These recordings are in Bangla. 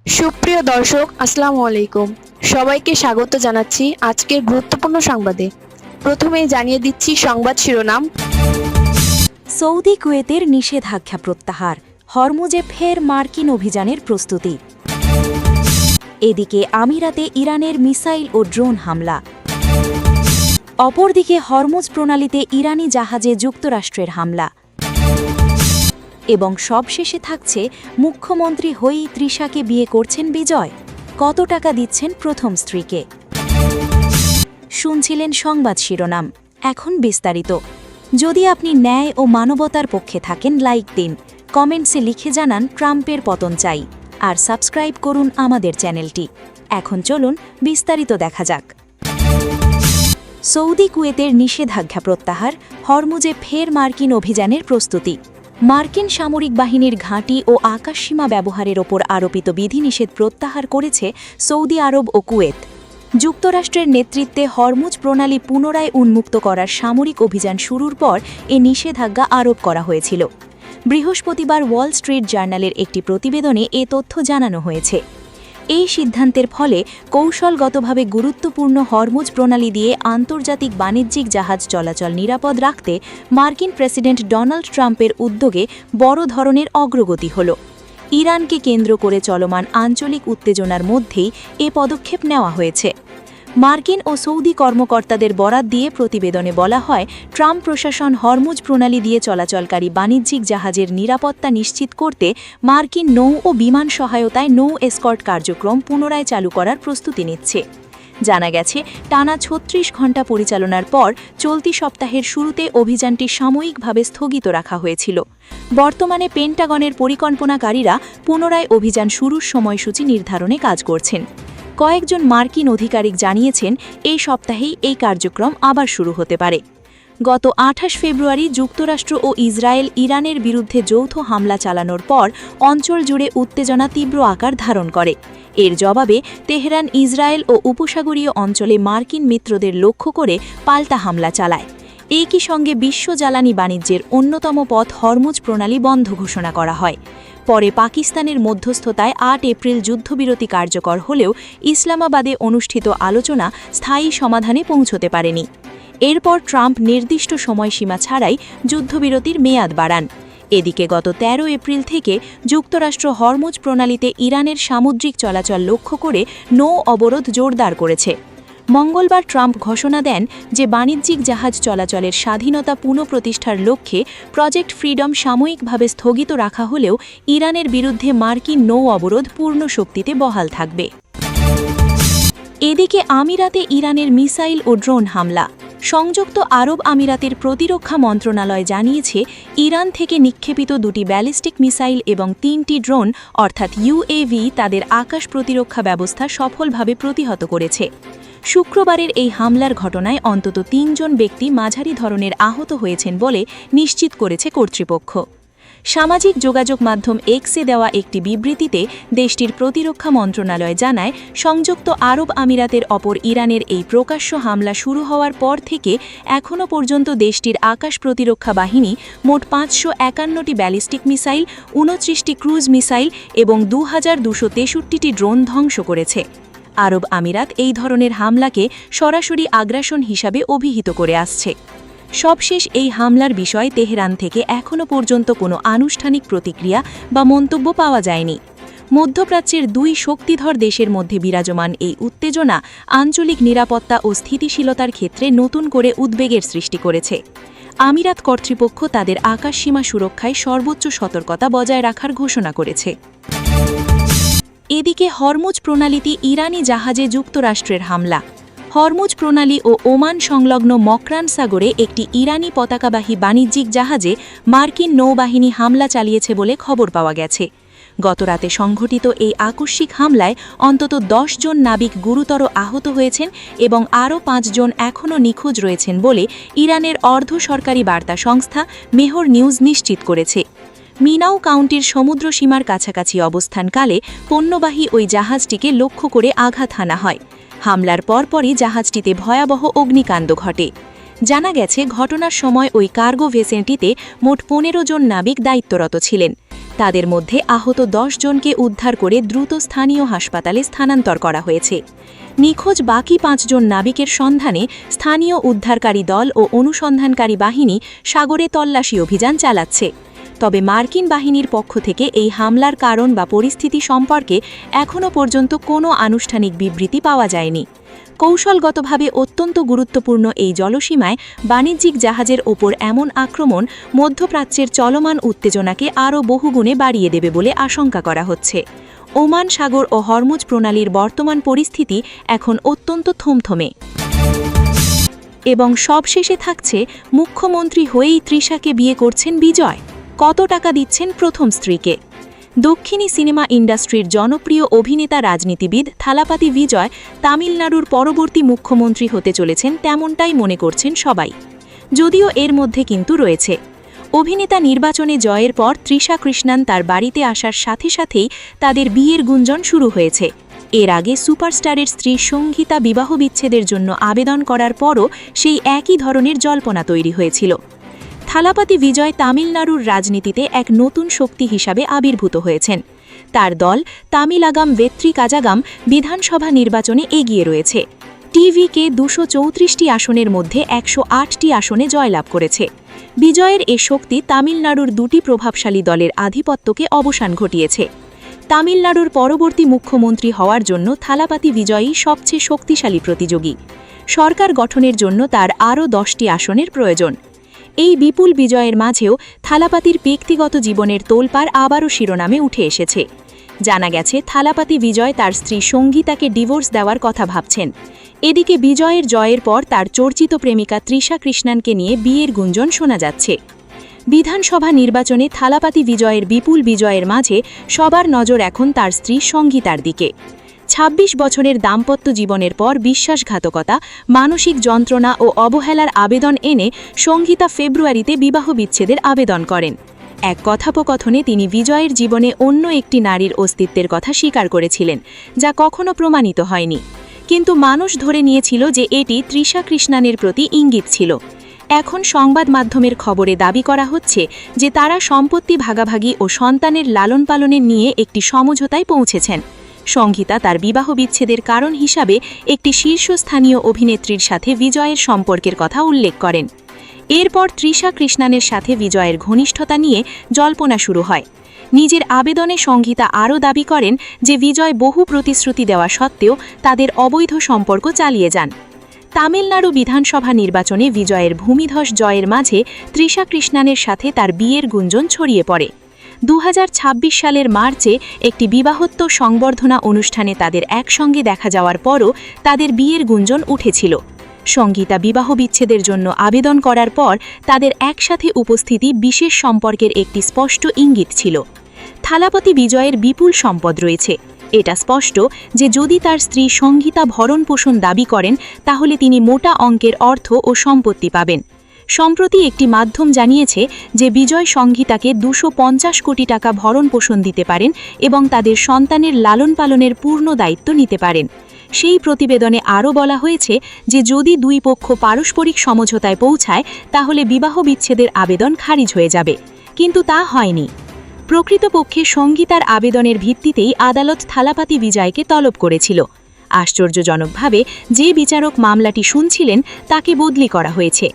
সুপ্রিয় দর্শক, আসসালামু আলাইকুম। সবাইকে স্বাগত জানাচ্ছি আজকের গুরুত্বপূর্ণ সংবাদে। প্রথমেই জানিয়ে দিচ্ছি সংবাদ শিরোনাম। সৌদি কুয়েতের নিষেধাজ্ঞা প্রত্যাহার, হরমুজে ফের মার্কিন অভিযানের প্রস্তুতি। এদিকে আমিরাতে ইরানের মিসাইল ও ড্রোন হামলা। অপরদিকে হরমুজ প্রণালীতে ইরানি জাহাজে যুক্তরাষ্ট্রের হামলা। এবং সবশেষে থাকছে মুখ্যমন্ত্রী হয়েই তৃষাকে বিয়ে করছেন বিজয়, কত টাকা দিচ্ছেন প্রথম স্ত্রীকে। শুনছিলেন সংবাদ শিরোনাম, এখন বিস্তারিত। যদি আপনি ন্যায় ও মানবতার পক্ষে থাকেন, লাইক দিন, কমেন্টসে লিখে জানান ট্রাম্পের পতন চাই, আর সাবস্ক্রাইব করুন আমাদের চ্যানেলটি। এখন চলুন বিস্তারিত দেখা যাক। সৌদি কুয়েতের নিষেধাজ্ঞা প্রত্যাহার, হরমুজে ফের মার্কিন অভিযানের প্রস্তুতি। মার্কিন সামরিক বাহিনীর ঘাঁটি ও আকাশসীমা ব্যবহারের ওপর আরোপিত বিধিনিষেধ প্রত্যাহার করেছে সৌদি আরব ও কুয়েত। যুক্তরাষ্ট্রের নেতৃত্বে হরমুজ প্রণালী পুনরায় উন্মুক্ত করার সামরিক অভিযান শুরুর পর এ নিষেধাজ্ঞা আরোপ করা হয়েছিল। বৃহস্পতিবার ওয়াল স্ট্রিট জার্নালের একটি প্রতিবেদনে এ তথ্য জানানো হয়েছে। এই সিদ্ধান্তের ফলে কৌশলগতভাবে গুরুত্বপূর্ণ হরমুজ প্রণালী দিয়ে আন্তর্জাতিক বাণিজ্যিক জাহাজ চলাচল নিরাপদ রাখতে মার্কিন প্রেসিডেন্ট ডোনাল্ড ট্রাম্পের উদ্যোগে বড় ধরনের অগ্রগতি হল। ইরানকে কেন্দ্র করে চলমান আঞ্চলিক উত্তেজনার মধ্যেই এ পদক্ষেপ নেওয়া হয়েছে। মার্কিন ও সৌদি কর্মকর্তাদের বরাত দিয়ে প্রতিবেদনে বলা হয়, ট্রাম্প প্রশাসন হরমুজ প্রণালী দিয়ে চলাচলকারী বাণিজ্যিক জাহাজের নিরাপত্তা নিশ্চিত করতে মার্কিন নৌ ও বিমান সহায়তায় নৌ এসকর্ট কার্যক্রম পুনরায় চালু করার প্রস্তুতি নিচ্ছে। জানা গেছে, টানা ৩৬ ঘণ্টা পরিচালনার পর চলতি সপ্তাহের শুরুতে অভিযানটি সাময়িকভাবে স্থগিত রাখা হয়েছিল। বর্তমানে পেন্টাগনের পরিকল্পনাকারীরা পুনরায় অভিযান শুরুর সময়সূচি নির্ধারণে কাজ করছেন। কয়েকজন মার্কিন আধিকারিক জানিয়েছেন, এই সপ্তাহেই এই কার্যক্রম আবার শুরু হতে পারে। গত ২৮ ফেব্রুয়ারি যুক্তরাষ্ট্র ও ইসরায়েল ইরানের বিরুদ্ধে যৌথ হামলা চালানোর পর অঞ্চল জুড়ে উত্তেজনা তীব্র আকার ধারণ করে। এর জবাবে তেহরান ইসরায়েল ও উপসাগরীয় অঞ্চলে মার্কিন মিত্রদের লক্ষ্য করে পাল্টা হামলা চালায়। একই সঙ্গে বিশ্ব জ্বালানি বাণিজ্যের অন্যতম পথ হরমুজ প্রণালী বন্ধ ঘোষণা করা হয়। পরে পাকিস্তানের মধ্যস্থতায় ৮ এপ্রিল যুদ্ধবিরতি কার্যকর হলেও ইসলামাবাদে অনুষ্ঠিত আলোচনা স্থায়ী সমাধানে পৌঁছতে পারেনি। এরপর ট্রাম্প নির্দিষ্ট সময়সীমা ছাড়াই যুদ্ধবিরতির মেয়াদ বাড়ান। এদিকে গত ১৩ এপ্রিল থেকে যুক্তরাষ্ট্র হরমুজ প্রণালীতে ইরানের সামুদ্রিক চলাচল লক্ষ্য করে নৌ অবরোধ জোরদার করেছে। মঙ্গলবার ট্রাম্প ঘোষণা দেন যে বাণিজ্যিক জাহাজ চলাচলের স্বাধীনতা পুনঃপ্রতিষ্ঠার লক্ষ্যে প্রজেক্ট ফ্রিডম সাময়িকভাবে স্থগিত রাখা হলেও ইরানের বিরুদ্ধে মার্কিন নৌ অবরোধ পূর্ণ শক্তিতে বহাল থাকবে। এদিকে আমিরাতে ইরানের মিসাইল ও ড্রোন হামলা। সংযুক্ত আরব আমিরাতের প্রতিরক্ষা মন্ত্রণালয় জানিয়েছে, ইরান থেকে নিক্ষেপিত ২টি ব্যালিস্টিক মিসাইল এবং ৩টি ড্রোন অর্থাৎ ইউএভি তাদের আকাশ প্রতিরক্ষা ব্যবস্থা সফলভাবে প্রতিহত করেছে। শুক্রবারের এই হামলার ঘটনায় অন্তত ৩ জন ব্যক্তি মাঝারি ধরনের আহত হয়েছেন বলে নিশ্চিত করেছে কর্তৃপক্ষ। সামাজিক যোগাযোগ মাধ্যম এক্সে দেওয়া একটি বিবৃতিতে দেশটির প্রতিরক্ষা মন্ত্রণালয় জানায়, সংযুক্ত আরব আমিরাতের ওপর ইরানের এই প্রকাশ্য হামলা শুরু হওয়ার পর থেকে এখনও পর্যন্ত দেশটির আকাশ প্রতিরক্ষা বাহিনী মোট ৫৫১টি ব্যালিস্টিক মিসাইল, ২৯টি ক্রুজ মিসাইল এবং ২২৬৩টি ড্রোন ধ্বংস করেছে। আরব আমিরাত এই ধরনের হামলাকে সরাসরি আগ্রাসন হিসাবে অভিহিত করে আসছে। সবশেষ এই হামলার বিষয়ে তেহরান থেকে এখনও পর্যন্ত কোনো আনুষ্ঠানিক প্রতিক্রিয়া বা মন্তব্য পাওয়া যায়নি। মধ্যপ্রাচ্যের ২ শক্তিধর দেশের মধ্যে বিরাজমান এই উত্তেজনা আঞ্চলিক নিরাপত্তা ও স্থিতিশীলতার ক্ষেত্রে নতুন করে উদ্বেগের সৃষ্টি করেছে। আমিরাত কর্তৃপক্ষ তাদের আকাশসীমা সুরক্ষায় সর্বোচ্চ সতর্কতা বজায় রাখার ঘোষণা করেছে। এদিকে হরমুজ প্রণালীতে ইরানি জাহাজে যুক্তরাষ্ট্রের হামলা। হরমুজ প্রণালী ও ওমান সংলগ্ন মকরান সাগরে একটি ইরানি পতাকাবাহী বাণিজ্যিক জাহাজে মার্কিন নৌবাহিনী হামলা চালিয়েছে বলে খবর পাওয়া গেছে। গতরাতে সংঘটিত এই আকস্মিক হামলায় অন্তত ১০ জন নাবিক গুরুতর আহত হয়েছেন এবং আরও ৫ জন এখনও নিখোঁজ রয়েছেন বলে ইরানের অর্ধ সরকারি বার্তা সংস্থা মেহর নিউজ নিশ্চিত করেছে। মিনাউ কাউন্টির সমুদ্র সীমার কাছাকাছি অবস্থানকালে পণ্যবাহী ওই জাহাজটিকে লক্ষ্য করে আঘাত হানা হয়। হামলার পরপরই জাহাজটিতে ভয়াবহ অগ্নিকাণ্ড ঘটে। জানা গেছে, ঘটনার সময় ওই কার্গো ভেসেলটিতে মোট ১৫ জন নাবিক দায়িত্বরত ছিলেন। তাদের মধ্যে আহত 10 জনকে উদ্ধার করে দ্রুত স্থানীয় হাসপাতালে স্থানান্তর করা হয়েছে। নিখোঁজ বাকি 5 জন নাবিকের সন্ধানে স্থানীয় উদ্ধারকারী দল ও অনুসন্ধানকারী বাহিনী সাগরে তল্লাশি অভিযান চালাচ্ছে। তবে মার্কিন বাহিনীর পক্ষ থেকে এই হামলার কারণ বা পরিস্থিতি সম্পর্কে এখনও পর্যন্ত কোনো আনুষ্ঠানিক বিবৃতি পাওয়া যায়নি। কৌশলগতভাবে অত্যন্ত গুরুত্বপূর্ণ এই জলসীমায় বাণিজ্যিক জাহাজের ওপর এমন আক্রমণ মধ্যপ্রাচ্যের চলমান উত্তেজনাকে আরও বহুগুণে বাড়িয়ে দেবে বলে আশঙ্কা করা হচ্ছে। ওমান সাগর ও হরমুজ প্রণালীর বর্তমান পরিস্থিতি এখন অত্যন্ত থমথমে। এবং সবশেষে থাকছে, মুখ্যমন্ত্রী হয়েই তৃষাকে বিয়ে করছেন বিজয়। কত টাকা দিচ্ছেন প্রথম স্ত্রীকে? দক্ষিণী সিনেমা ইন্ডাস্ট্রির জনপ্রিয় অভিনেতা রাজনীতিবিদ থালাপাতি বিজয় তামিলনাড়ুর পরবর্তী মুখ্যমন্ত্রী হতে চলেছেন তেমনটাই মনে করছেন সবাই। যদিও এর মধ্যে কিন্তু রয়েছে, অভিনেতা নির্বাচনে জয়ের পর তৃষা কৃষ্ণান তার বাড়িতে আসার সাথে সাথেই তাদের বিয়ের গুঞ্জন শুরু হয়েছে। এর আগে সুপারস্টারের স্ত্রী সঙ্গীতা বিবাহ বিচ্ছেদের জন্য আবেদন করার পরও সেই একই ধরনের জল্পনা তৈরি হয়েছিল। থালাপাতি বিজয় তামিলনাড়ুর রাজনীতিতে এক নতুন শক্তি হিসাবে আবির্ভূত হয়েছেন। তার দল তামিলাগাম ভেত্রি কাজাগাম বিধানসভা নির্বাচনে এগিয়ে রয়েছে। টিভিকে 234টি আসনের মধ্যে 108টি আসনে জয়লাভ করেছে। বিজয়ের এ শক্তি তামিলনাড়ুর দুটি প্রভাবশালী দলের আধিপত্যকে অবসান ঘটিয়েছে। তামিলনাড়ুর পরবর্তী মুখ্যমন্ত্রী হওয়ার জন্য থালাপাতি বিজয়ই সবচেয়ে শক্তিশালী প্রতিযোগী। সরকার গঠনের জন্য তার আরও 10টি আসনের প্রয়োজন। এই বিপুল বিজয়ের মাঝেও থালাপাতির ব্যক্তিগত জীবনের তোলপাড় আবারও শিরোনামে উঠে এসেছে। জানা গেছে, থালাপাতি বিজয় তার স্ত্রী সঙ্গীতাকে ডিভোর্স দেওয়ার কথা ভাবছেন। এদিকে বিজয়ের জয়ের পর তার চর্চিত প্রেমিকা তৃষা কৃষ্ণানকে নিয়ে বিয়ের গুঞ্জন শোনা যাচ্ছে। বিধানসভা নির্বাচনে থালাপাতি বিজয়ের বিপুল বিজয়ের মাঝে সবার নজর এখন তার স্ত্রী সঙ্গীতার দিকে। ২৬ বছরের দাম্পত্য জীবনের পর বিশ্বাসঘাতকতা, মানসিক যন্ত্রণা ও অবহেলার আবেদন এনে সঙ্গীতা ফেব্রুয়ারিতে বিবাহ বিচ্ছেদের আবেদন করেন। এক কথোপকথনে তিনি বিজয়ের জীবনে অন্য একটি নারীর অস্তিত্বের কথা স্বীকার করেছিলেন, যা কখনো প্রমাণিত হয়নি। কিন্তু মানুষ ধরে নিয়েছিল যে এটি তৃষা কৃষ্ণানের প্রতি ইঙ্গিত ছিল। এখন সংবাদ মাধ্যমের খবরে দাবি করা হচ্ছে যে তারা সম্পত্তি ভাগাভাগি ও সন্তানের লালন পালনের নিয়ে একটি সমঝোতায় পৌঁছেছেন। সঙ্গীতা তার বিবাহ বিচ্ছেদের কারণ হিসাবে একটি শীর্ষস্থানীয় অভিনেত্রীর সাথে বিজয়ের সম্পর্কের কথা উল্লেখ করেন। এরপর তৃষা কৃষ্ণানের সাথে বিজয়ের ঘনিষ্ঠতা নিয়ে জল্পনা শুরু হয়। নিজের আবেদনে সঙ্গীতা আরও দাবি করেন যে বিজয় বহু প্রতিশ্রুতি দেওয়া সত্ত্বেও তাদের অবৈধ সম্পর্ক চালিয়ে যান। তামিলনাড়ু বিধানসভা নির্বাচনে বিজয়ের ভূমিধস জয়ের মাঝে তৃষা কৃষ্ণানের সাথে তার বিয়ের গুঞ্জন ছড়িয়ে পড়ে। ২০২৬ সালের মার্চে একটি বিবাহোত্তর সংবর্ধনা অনুষ্ঠানে তাদের একসঙ্গে দেখা যাওয়ার পরও তাদের বিয়ের গুঞ্জন উঠেছিল। সঙ্গীতা বিবাহ বিচ্ছেদের জন্য আবেদন করার পর তাদের একসাথে উপস্থিতি বিশেষ সম্পর্কের একটি স্পষ্ট ইঙ্গিত ছিল। থালাপতি বিজয়ের বিপুল সম্পদ রয়েছে। এটা স্পষ্ট যে যদি তার স্ত্রী সঙ্গীতা ভরণপোষণ দাবি করেন, তাহলে তিনি মোটা অঙ্কের অর্থ ও সম্পত্তি পাবেন। সম্প্রতি একটি মাধ্যম জানিয়েছে যে বিজয় সঙ্গীতাকে 250 কোটি টাকা ভরণপোষণ দিতে পারেন এবং তাদের সন্তানের লালন পালনের পূর্ণ দায়িত্ব নিতে পারেন। সেই প্রতিবেদনে আরও বলা হয়েছে যে যদি দুই পক্ষ পারস্পরিক সমঝোতায় পৌঁছায়, তাহলে বিবাহ বিচ্ছেদের আবেদন খারিজ হয়ে যাবে। কিন্তু তা হয়নি। প্রকৃতপক্ষে সঙ্গীতার আবেদনের ভিত্তিতেই আদালত থালাপাতি বিজয়কে তলব করেছিল। আশ্চর্যজনকভাবে যে বিচারক মামলাটি শুনছিলেন তাকে বদলি করা হয়েছে।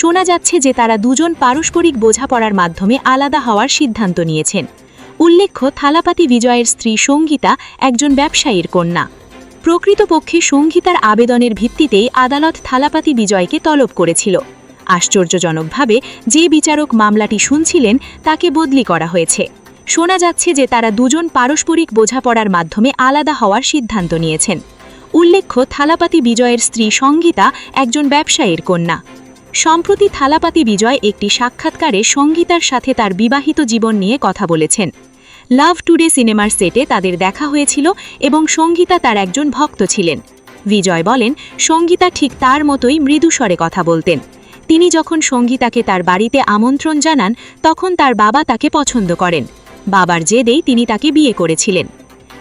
শোনা যাচ্ছে যে তারা দুজন পারস্পরিক বোঝাপড়ার মাধ্যমে আলাদা হওয়ার সিদ্ধান্ত নিয়েছেন। উল্লেখ্য, থালাপাতি বিজয়ের স্ত্রী সঙ্গীতা একজন ব্যবসায়ীর কন্যা। প্রকৃতপক্ষে সঙ্গীতার আবেদনের ভিত্তিতেই আদালত থালাপাতি বিজয়কে তলব করেছিল। আশ্চর্যজনকভাবে যে বিচারক মামলাটি শুনছিলেন তাকে বদলি করা হয়েছে। শোনা যাচ্ছে যে তারা দুজন পারস্পরিক বোঝাপড়ার মাধ্যমে আলাদা হওয়ার সিদ্ধান্ত নিয়েছেন। উল্লেখ্য, থালাপাতি বিজয়ের স্ত্রী সঙ্গীতা একজন ব্যবসায়ীর কন্যা। সম্প্রতি থালাপাতি বিজয় একটি সাক্ষাৎকারে সঙ্গীতার সাথে তার বিবাহিত জীবন নিয়ে কথা বলেছেন। লাভ টুডে সিনেমার সেটে তাদের দেখা হয়েছিল এবং সঙ্গীতা তার একজন ভক্ত ছিলেন। বিজয় বলেন, সঙ্গীতা ঠিক তার মতোই মৃদুস্বরে কথা বলতেন। তিনি যখন সঙ্গীতাকে তার বাড়িতে আমন্ত্রণ জানান, তখন তার বাবা তাকে পছন্দ করেন। বাবার জেদেই তিনি তাকে বিয়ে করেছিলেন।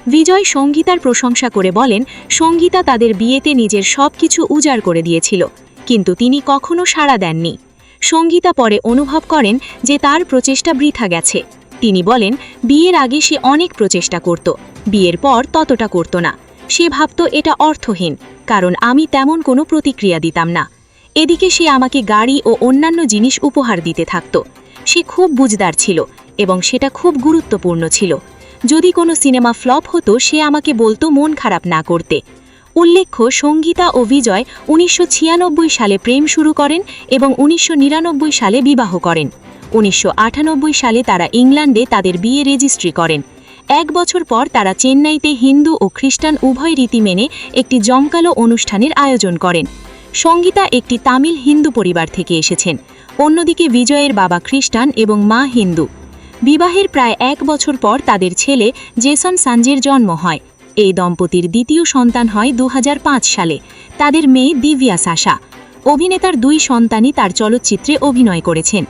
বিজয় সঙ্গীতার প্রশংসা করে বলেন, সঙ্গীতা তাদের বিয়েতে নিজের সবকিছু উজাড় করে দিয়েছিল, কিন্তু তিনি কখনো সাড়া দেননি। সঙ্গীতা পরে অনুভব করেন যে তার প্রচেষ্টা বৃথা গেছে। তিনি বলেন, বিয়ের আগে সে অনেক প্রচেষ্টা করত, বিয়ের পর ততটা করত না। সে ভাবত এটা অর্থহীন, কারণ আমি তেমন কোনো প্রতিক্রিয়া দিতাম না। এদিকে সে আমাকে গাড়ি ও অন্যান্য জিনিস উপহার দিতে থাকত। সে খুব বুঝদার ছিল এবং সেটা খুব গুরুত্বপূর্ণ ছিল। যদি কোনো সিনেমা ফ্লপ হতো, সে আমাকে বলতো মন খারাপ না করতে। উল্লেখ্য, সঙ্গীতা ও বিজয় 1996 সালে প্রেম শুরু করেন এবং 1999 সালে বিবাহ করেন। 1998 সালে তারা ইংল্যান্ডে তাদের বিয়ে রেজিস্ট্রি করেন। 1 বছর পর তারা চেন্নাইতে হিন্দু ও খ্রিস্টান উভয় রীতি মেনে একটি জমকালো অনুষ্ঠানের আয়োজন করেন। সঙ্গীতা একটি তামিল হিন্দু পরিবার থেকে এসেছেন, অন্যদিকে বিজয়ের বাবা খ্রিস্টান এবং মা হিন্দু। বিবাহের প্রায় 1 বছর পর তাদের ছেলে জেসন সাঞ্জের জন্ম হয়। এই দম্পতির দ্বিতীয় সন্তান হয় 2005 সালে। তাদের মেয়ে দিব্যা সাশা। অভিনেতার 2 সন্তানই তার চলচ্চিত্রে অভিনয় করেছেন।